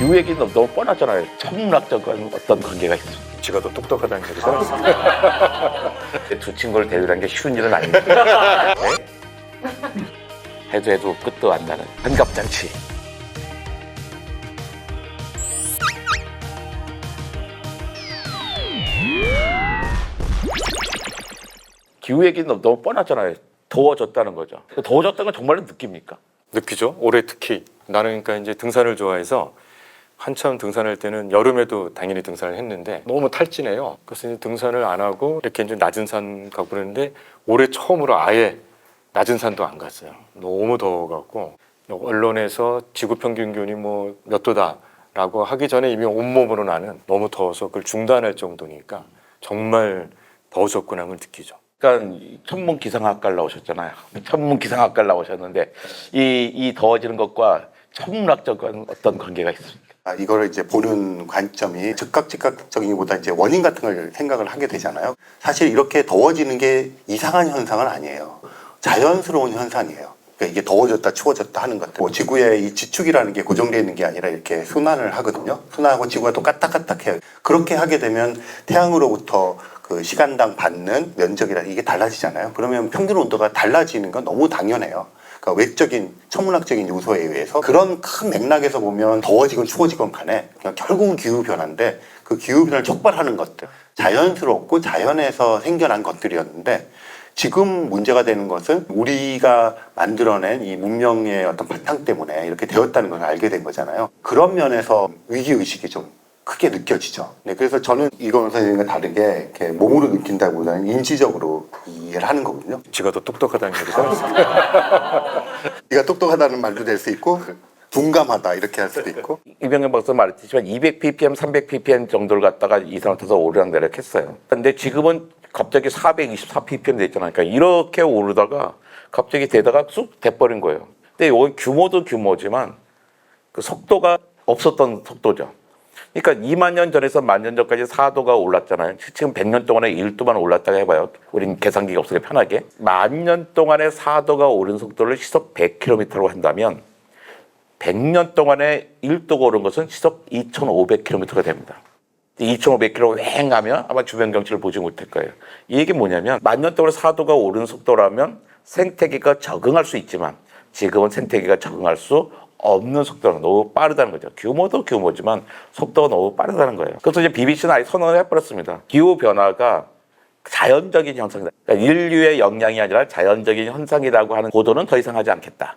기후 얘기는 너무 뻔하잖아요. 천문학적인 어떤 관계가 있습니다. 지가 더 똑똑하다는 얘기죠. 두 친구를 데리라는 게 쉬운 일은 아닙니다. 네? 해도 끝도 안 나는 환갑잔치. 기후 얘기는 너무 뻔하잖아요. 더워졌다는 거죠. 더워졌다는 건 정말로 느낍니까? 느끼죠. 올해 특히 나는 그러니까 이제 등산을 좋아해서 한참 등산할 때는 여름에도 당연히 등산을 했는데 너무 탈진해요. 그래서 이제 등산을 안 하고 이렇게 이제 낮은 산 가고 그러는데 올해 처음으로 아예 낮은 산도 안 갔어요. 너무 더워갖고 언론에서 지구 평균 기온이 뭐 몇 도다라고 하기 전에 이미 온몸으로 나는 너무 더워서 그걸 중단할 정도니까 정말 더워졌구나 걸 느끼죠. 그러니까 천문 기상학과를 나오셨잖아요. 천문 기상학과를 나오셨는데 이 더워지는 것과 천문학적인 어떤 관계가 있습니까? 이거를 이제 보는 관점이 즉각적인 것보다 이제 원인 같은 걸 생각을 하게 되잖아요. 사실 이렇게 더워지는 게 이상한 현상은 아니에요. 자연스러운 현상이에요. 그러니까 이게 더워졌다 추워졌다 하는 것들. 뭐 지구의 이 지축이라는 게 고정되어 있는 게 아니라 이렇게 순환을 하거든요. 순환하고 지구가 또 까딱까딱해요. 그렇게 하게 되면 태양으로부터 그 시간당 받는 면적이라는 이게 달라지잖아요. 그러면 평균 온도가 달라지는 건 너무 당연해요. 그러니까 외적인 천문학적인 요소에 의해서 그런 큰 맥락에서 보면 더워지건 추워지건 간에 그냥 결국은 기후변화인데 그 기후변화를 촉발하는 것들 자연스럽고 자연에서 생겨난 것들이었는데 지금 문제가 되는 것은 우리가 만들어낸 이 문명의 어떤 바탕 때문에 이렇게 되었다는 걸 알게 된 거잖아요. 그런 면에서 위기의식이 좀 크게 느껴지죠. 네, 그래서 저는 이건 선생님과 다르게 이렇게 몸으로 느낀다기보다는 인지적으로 이해를 하는 거거든요. 지가 더 똑똑하다는 얘기죠. 네가 똑똑하다는 말도 될 수 있고 둔감하다 이렇게 할 수도 있고. 이병현 박사 말했지만 200ppm, 300ppm 정도를 갖다가 이산화 타서 오르락내리락 했어요. 근데 지금은 갑자기 424ppm 됐잖아요. 그러니까 이렇게 오르다가 갑자기 되다가 쑥 돼버린 거예요. 근데 이건 규모도 규모지만 그 속도가 없었던 속도죠. 그러니까 2만 년 전에서 1만 년 전까지 4도가 올랐잖아요. 지금 100년 동안에 1도만 올랐다고 해봐요. 우린 계산기가 없으니까 편하게. 10,000년 동안에 4도가 오른 속도를 시속 100km로 한다면 100년 동안에 1도가 오른 것은 시속 2,500km가 됩니다. 2,500km 휑하면 아마 주변 경치를 보지 못할 거예요. 이 얘기 뭐냐면 10,000년 동안에 4도가 오른 속도라면 생태계가 적응할 수 있지만 지금은 생태계가 적응할 수 없는 속도가 너무 빠르다는 거죠. 규모도 규모지만 속도가 너무 빠르다는 거예요. 그래서 이제 BBC는 아예 선언을 해버렸습니다. 기후변화가 자연적인 현상이다. 그러니까 인류의 영향이 아니라 자연적인 현상이라고 하는 보도는 더 이상 하지 않겠다.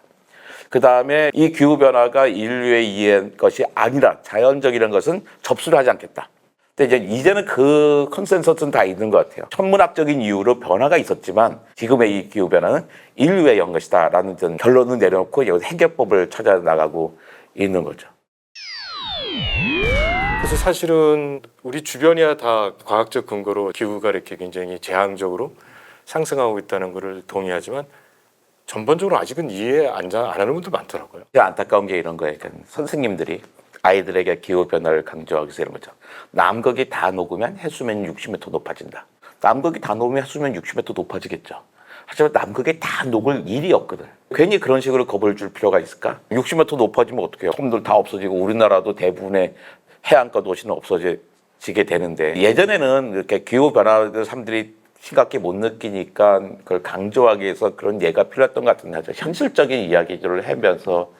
그 다음에 이 기후변화가 인류의 이해한 것이 아니라 자연적이라는 것은 접수를 하지 않겠다. 근데 이제는 그 컨센서스는 다 있는 것 같아요. 천문학적인 이유로 변화가 있었지만 지금의 이 기후변화는 인류의 연 것이다라는 결론을 내려놓고 여기서 해결법을 찾아 나가고 있는 거죠. 그래서 사실은 우리 주변이야 다 과학적 근거로 기후가 이렇게 굉장히 재앙적으로 상승하고 있다는 것을 동의하지만 전반적으로 아직은 이해 안 하는 분도 많더라고요. 안타까운 게 이런 거예요. 그러니까 선생님들이 아이들에게 기후변화를 강조하기 위해서 이런 거죠. 남극이 다 녹으면 해수면이 60m 높아진다. 남극이 다 녹으면 해수면 60m 높아지겠죠. 하지만 남극에 다 녹을 일이 없거든. 괜히 그런 식으로 겁을 줄 필요가 있을까? 60m 높아지면 어떡해요? 섬들 다 없어지고 우리나라도 대부분의 해안가 도시는 없어지게 되는데 예전에는 이렇게 기후변화를 사람들이 심각히 못 느끼니까 그걸 강조하기 위해서 그런 예가 필요했던 것 같은데 현실적인 이야기들을 하면서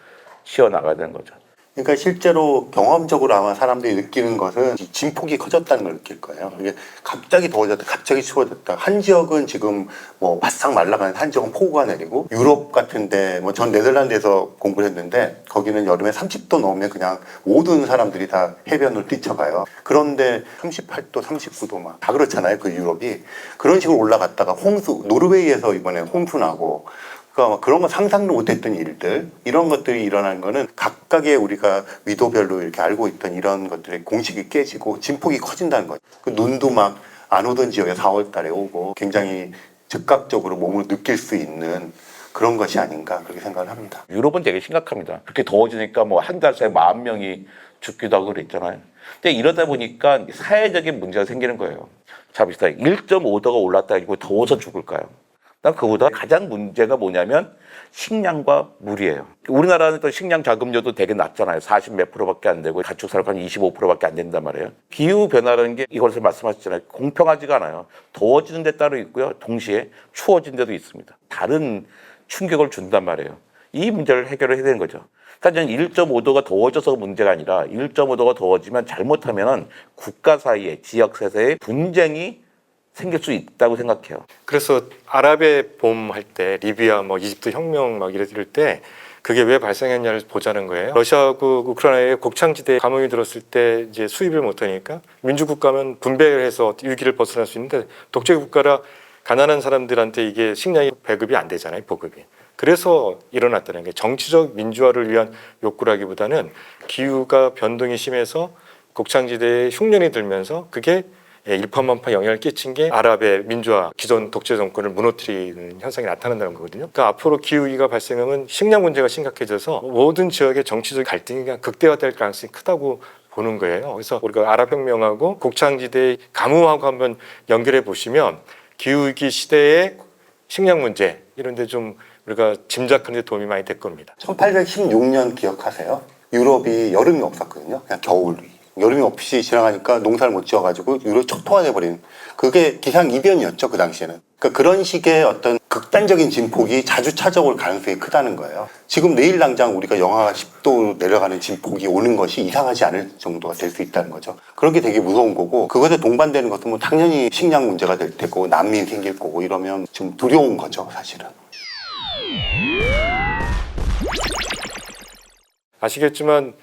쉬어나가야 되는 거죠. 그러니까 실제로 경험적으로 아마 사람들이 느끼는 것은 이 진폭이 커졌다는 걸 느낄 거예요. 이게 갑자기 더워졌다, 갑자기 추워졌다. 한 지역은 지금 뭐 바싹 말라가는 한 지역은 폭우가 내리고 유럽 같은데 뭐 전 네덜란드에서 공부를 했는데 거기는 여름에 30도 넘으면 그냥 모든 사람들이 다 해변으로 뛰쳐가요. 그런데 38도, 39도 막 다 그렇잖아요. 그 유럽이. 그런 식으로 올라갔다가 홍수, 노르웨이에서 이번에 홍수 나고 그러니까 그런 거 상상도 못했던 일들 이런 것들이 일어나는 거는 각각의 우리가 위도별로 이렇게 알고 있던 이런 것들의 공식이 깨지고 진폭이 커진다는 거죠. 그 눈도 막 안 오던 지역에 4월 달에 오고 굉장히 즉각적으로 몸으로 느낄 수 있는 그런 것이 아닌가 그렇게 생각을 합니다. 유럽은 되게 심각합니다. 그렇게 더워지니까 뭐 한 달 사이에 10,000명이 죽기도 하고 그랬잖아요. 근데 이러다 보니까 사회적인 문제가 생기는 거예요. 자, 비슷하게 1.5도가 올랐다 이거 더워서 죽을까요? 그보다 가장 문제가 뭐냐면 식량과 물이에요. 우리나라는 또 식량 자급료도 되게 낮잖아요. 40 몇 프로밖에 안 되고 가축사료가 한 25%밖에 안 된단 말이에요. 기후 변화라는 게 이것을 말씀하셨잖아요. 공평하지가 않아요. 더워지는 데 따로 있고요. 동시에 추워진 데도 있습니다. 다른 충격을 준단 말이에요. 이 문제를 해결을 해야 되는 거죠. 그러니까 저는 1.5도가 더워져서 문제가 아니라 1.5도가 더워지면 잘못하면 국가 사이에 지역 사이에 분쟁이 생길 수 있다고 생각해요. 그래서 아랍의 봄 할 때 리비아 뭐 이집트 혁명 막 이럴 때 그게 왜 발생했냐를 보자는 거예요. 러시아하고 우크라이나의 곡창지대에 감염이 들었을 때 이제 수입을 못하니까 민주국가면 분배를 해서 위기를 벗어날 수 있는데 독재국가라 가난한 사람들한테 이게 식량이 배급이 안 되잖아요, 보급이. 그래서 일어났다는 게 정치적 민주화를 위한 욕구라기보다는 기후가 변동이 심해서 곡창지대에 흉년이 들면서 그게 일파만파 영향을 끼친 게 아랍의 민주화, 기존 독재 정권을 무너뜨리는 현상이 나타난다는 거거든요. 그러니까 앞으로 기후위기가 발생하면 식량 문제가 심각해져서 모든 지역의 정치적 갈등이 그냥 극대화될 가능성이 크다고 보는 거예요. 그래서 우리가 아랍혁명하고 곡창지대의 가뭄하고 한번 연결해 보시면 기후위기 시대의 식량 문제 이런 데 좀 우리가 짐작하는 데 도움이 많이 될 겁니다. 1816년 기억하세요? 유럽이 여름이 없었거든요. 그냥 겨울이. 여름이 없이 지나가니까 농사를 못 지어가지고 유럽이 촉토화돼버린 그게 기상이변이었죠, 그 당시에는. 그러니까 그런 식의 어떤 극단적인 진폭이 자주 찾아올 가능성이 크다는 거예요. 지금 내일 당장 우리가 영하 10도 내려가는 진폭이 오는 것이 이상하지 않을 정도가 될 수 있다는 거죠. 그런 게 되게 무서운 거고 그것에 동반되는 것은 뭐 당연히 식량 문제가 될 테고 난민 생길 거고 이러면 좀 두려운 거죠, 사실은. 아시겠지만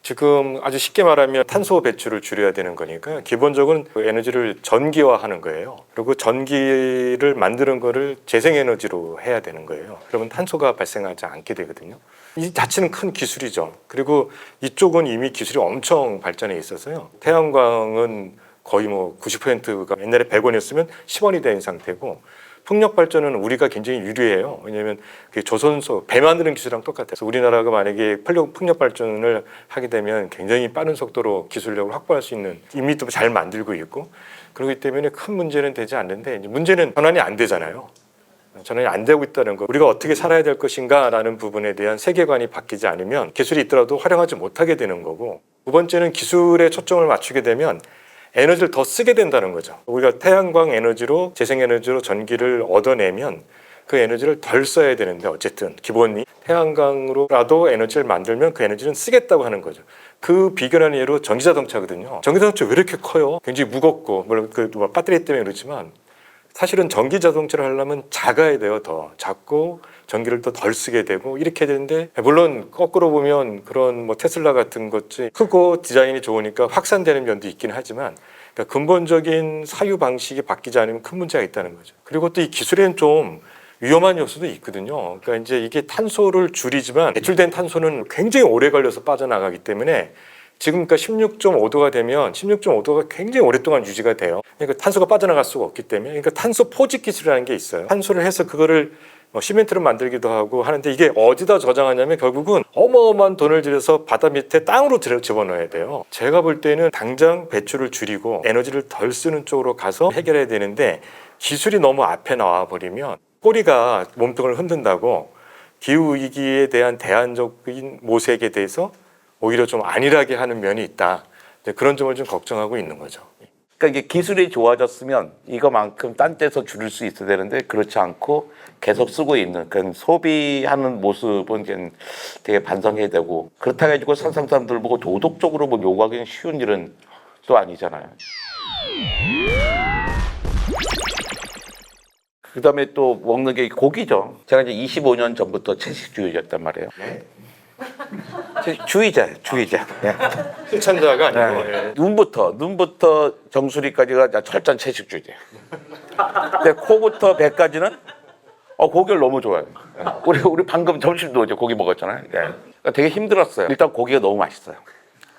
지금 아주 쉽게 말하면 탄소 배출을 줄여야 되는 거니까 기본적으로 에너지를 전기화하는 거예요. 그리고 전기를 만드는 거를 재생에너지로 해야 되는 거예요. 그러면 탄소가 발생하지 않게 되거든요. 이 자체는 큰 기술이죠. 그리고 이쪽은 이미 기술이 엄청 발전해 있어서요. 태양광은 거의 뭐 90%가 옛날에 100원이었으면 10원이 된 상태고 풍력 발전은 우리가 굉장히 유리해요. 왜냐하면 그 조선소 배 만드는 기술이랑 똑같아서 우리나라가 만약에 풍력 발전을 하게 되면 굉장히 빠른 속도로 기술력을 확보할 수 있는 이미 또 잘 만들고 있고 그렇기 때문에 큰 문제는 되지 않는데 이제 문제는 전환이 안 되잖아요. 전환이 안 되고 있다는 거. 우리가 어떻게 살아야 될 것인가라는 부분에 대한 세계관이 바뀌지 않으면 기술이 있더라도 활용하지 못하게 되는 거고 두 번째는 기술에 초점을 맞추게 되면 에너지를 더 쓰게 된다는 거죠. 우리가 태양광 에너지로 재생에너지로 전기를 얻어내면 그 에너지를 덜 써야 되는데 어쨌든 기본이 태양광으로라도 에너지를 만들면 그 에너지는 쓰겠다고 하는 거죠. 그 비견한 예로 전기자동차거든요. 전기자동차 왜 이렇게 커요? 굉장히 무겁고 물론 그 배터리 때문에 그렇지만 사실은 전기자동차를 하려면 작아야 돼요. 더 작고 전기를 또 덜 쓰게 되고 이렇게 되는데 물론 거꾸로 보면 그런 뭐 테슬라 같은 것이 크고 디자인이 좋으니까 확산되는 면도 있긴 하지만 그러니까 근본적인 사유 방식이 바뀌지 않으면 큰 문제가 있다는 거죠. 그리고 또 이 기술에는 좀 위험한 요소도 있거든요. 그러니까 이제 이게 탄소를 줄이지만 배출된 탄소는 굉장히 오래 걸려서 빠져나가기 때문에 지금 그러니까 16.5도가 되면 16.5도가 굉장히 오랫동안 유지가 돼요. 그러니까 탄소가 빠져나갈 수가 없기 때문에 그러니까 탄소 포집 기술이라는 게 있어요. 탄소를 해서 그거를 시멘트를 만들기도 하고 하는데 이게 어디다 저장하냐면 결국은 어마어마한 돈을 들여서 바다 밑에 땅으로 집어넣어야 돼요. 제가 볼 때는 당장 배출을 줄이고 에너지를 덜 쓰는 쪽으로 가서 해결해야 되는데 기술이 너무 앞에 나와 버리면 꼬리가 몸통을 흔든다고 기후위기에 대한 대안적인 모색에 대해서 오히려 좀 안일하게 하는 면이 있다. 그런 점을 좀 걱정하고 있는 거죠. 그러니까 이게 기술이 좋아졌으면 이거만큼 딴 데서 줄일 수 있어야 되는데 그렇지 않고 계속 쓰고 있는 그런 소비하는 모습은 이제 되게 반성해야 되고 그렇다고 해가지고 선상 사람들 보고 도덕적으로 뭐 요구하기는 쉬운 일은 또 아니잖아요. 그다음에 또 먹는 게 고기죠. 제가 이제 25년 전부터 채식주의였단 말이에요. 주의자. 예. 실천자가 아니고 네. 눈부터 정수리까지가 철저한 채식주의자. 근데 코부터 배까지는 고기를 너무 좋아해요. 예. 우리 방금 점심도 이제 고기 먹었잖아요. 예. 그러니까 되게 힘들었어요. 일단 고기가 너무 맛있어요.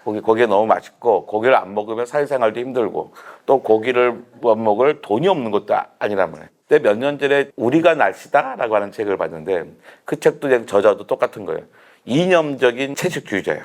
고기가 너무 맛있고 고기를 안 먹으면 사회생활도 힘들고 또 고기를 못 먹을 돈이 없는 것도 아니란 말이에요. 근데 몇 년 전에 우리가 날씨다라고 하는 책을 봤는데 그 책도 저자도 똑같은 거예요. 이념적인 채식주의자예요.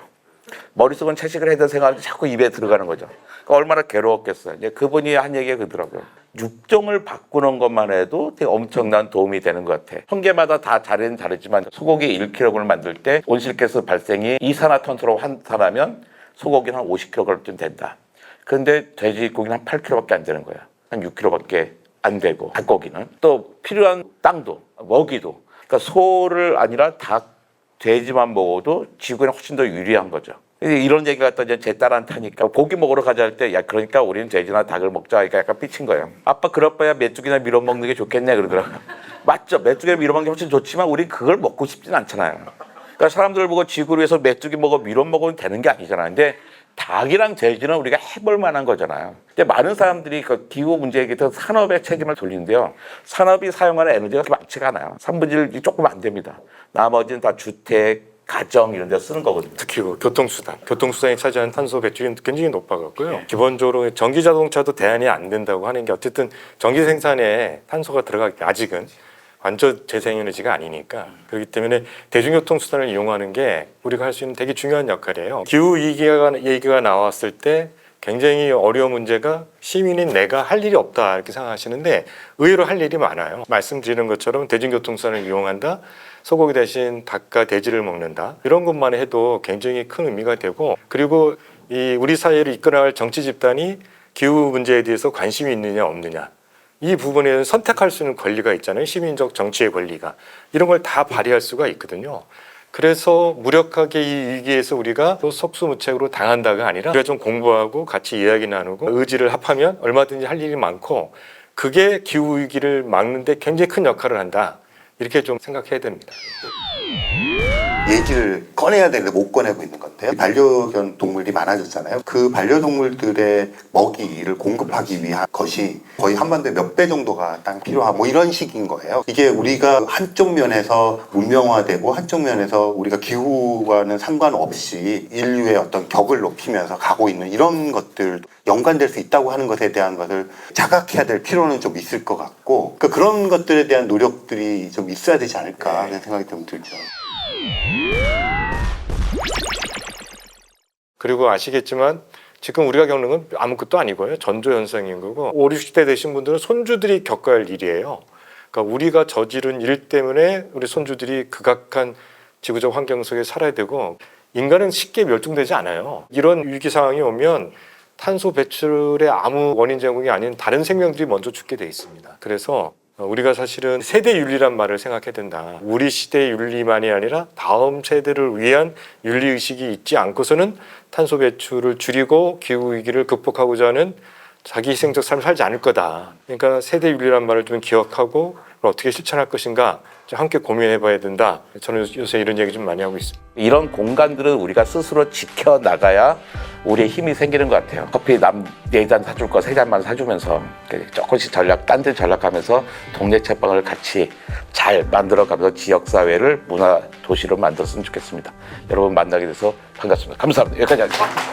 머릿속은 채식을 해야 되는 생각이 자꾸 입에 들어가는 거죠. 그러니까 얼마나 괴로웠겠어요. 이제 그분이 한 얘기가 그러더라고요. 육종을 바꾸는 것만 해도 되게 엄청난 도움이 되는 것 같아. 통계마다 다 자리는 다르지만 소고기 1kg을 만들 때 온실가스 발생이 이산화탄소로 환산하면 소고기는 한 50kg쯤 된다. 그런데 돼지고기는 한 8kg밖에 안 되는 거야. 한 6kg밖에 안 되고 닭고기는 또 필요한 땅도 먹이도 그러니까 소를 아니라 닭, 돼지만 먹어도 지구에는 훨씬 더 유리한 거죠. 이런 얘기 갖다 이제 제 딸한테 하니까 고기 먹으러 가자 할 때 야 그러니까 우리는 돼지나 닭을 먹자 하니까 약간 삐친 거예요. 아빠 그럴 바야 메뚜기나 밀어 먹는 게 좋겠네 그러더라고요. 맞죠. 메뚜기나 밀어 먹는 게 훨씬 좋지만 우린 그걸 먹고 싶진 않잖아요. 그러니까 사람들 보고 지구를 위해서 메뚜기 먹어 밀어 먹으면 되는 게 아니잖아요. 근데 닭이랑 돼지는 우리가 해볼 만한 거잖아요. 근데 많은 사람들이 그 기후 문제에 대해서 산업의 책임을 돌리는데요. 산업이 사용하는 에너지가 그렇게 많지가 않아요. 3분의 1이 조금 안 됩니다. 나머지는 다 주택, 가정 이런 데 쓰는 거거든요. 특히 그 교통수단이 차지하는 탄소 배출이 굉장히 높아갖고요. 기본적으로 전기 자동차도 대안이 안 된다고 하는 게 어쨌든 전기 생산에 탄소가 들어가기 아직은 완전 재생에너지가 아니니까 그렇기 때문에 대중교통수단을 이용하는 게 우리가 할 수 있는 되게 중요한 역할이에요. 기후 얘기가 나왔을 때 굉장히 어려운 문제가 시민인 내가 할 일이 없다 이렇게 생각하시는데 의외로 할 일이 많아요. 말씀드리는 것처럼 대중교통수단을 이용한다. 소고기 대신 닭과 돼지를 먹는다. 이런 것만 해도 굉장히 큰 의미가 되고 그리고 이 우리 사회를 이끌어갈 정치 집단이 기후 문제에 대해서 관심이 있느냐 없느냐 이 부분에는 선택할 수 있는 권리가 있잖아요. 시민적 정치의 권리가. 이런 걸 다 발휘할 수가 있거든요. 그래서 무력하게 이 위기에서 우리가 또 속수무책으로 당한다가 아니라 우리가 좀 공부하고 같이 이야기 나누고 의지를 합하면 얼마든지 할 일이 많고 그게 기후위기를 막는 데 굉장히 큰 역할을 한다. 이렇게 좀 생각해야 됩니다. 얘기를 꺼내야 되는데 못 꺼내고 있는 건데요. 반려견 동물이 많아졌잖아요. 그 반려동물들의 먹이를 공급하기 위한 것이 거의 한반도에 몇 배 정도가 땅 필요하고 뭐 이런 식인 거예요. 이게 우리가 한쪽 면에서 문명화되고 한쪽 면에서 우리가 기후와는 상관없이 인류의 어떤 격을 높이면서 가고 있는 이런 것들 연관될 수 있다고 하는 것에 대한 것을 자각해야 될 필요는 좀 있을 것 같고 그러니까 그런 것들에 대한 노력들이 좀 있어야 되지 않을까 하는 생각이 좀 들죠. 그리고 아시겠지만 지금 우리가 겪는 건 아무것도 아니고요. 전조현상인 거고 5, 60대 되신 분들은 손주들이 겪어야 할 일이에요. 그러니까 우리가 저지른 일 때문에 우리 손주들이 극악한 지구적 환경 속에 살아야 되고 인간은 쉽게 멸종되지 않아요. 이런 위기 상황이 오면 탄소 배출의 아무 원인 제공이 아닌 다른 생명들이 먼저 죽게 돼 있습니다. 그래서 우리가 사실은 세대 윤리란 말을 생각해야 된다. 우리 시대의 윤리만이 아니라 다음 세대를 위한 윤리의식이 있지 않고서는 탄소 배출을 줄이고 기후위기를 극복하고자 하는 자기 희생적 삶을 살지 않을 거다. 그러니까 세대 윤리란 말을 좀 기억하고 어떻게 실천할 것인가 함께 고민해봐야 된다. 저는 요새 이런 얘기 좀 많이 하고 있습니다. 이런 공간들은 우리가 스스로 지켜나가야 우리의 힘이 생기는 것 같아요. 커피 남 4잔 사줄 거 3잔만 사주면서 조금씩 딴 데 전략하면서 동네 채빵을 같이 잘 만들어가면서 지역사회를 문화 도시로 만들었으면 좋겠습니다. 여러분 만나게 돼서 반갑습니다. 감사합니다. 여기까지 하겠습니다.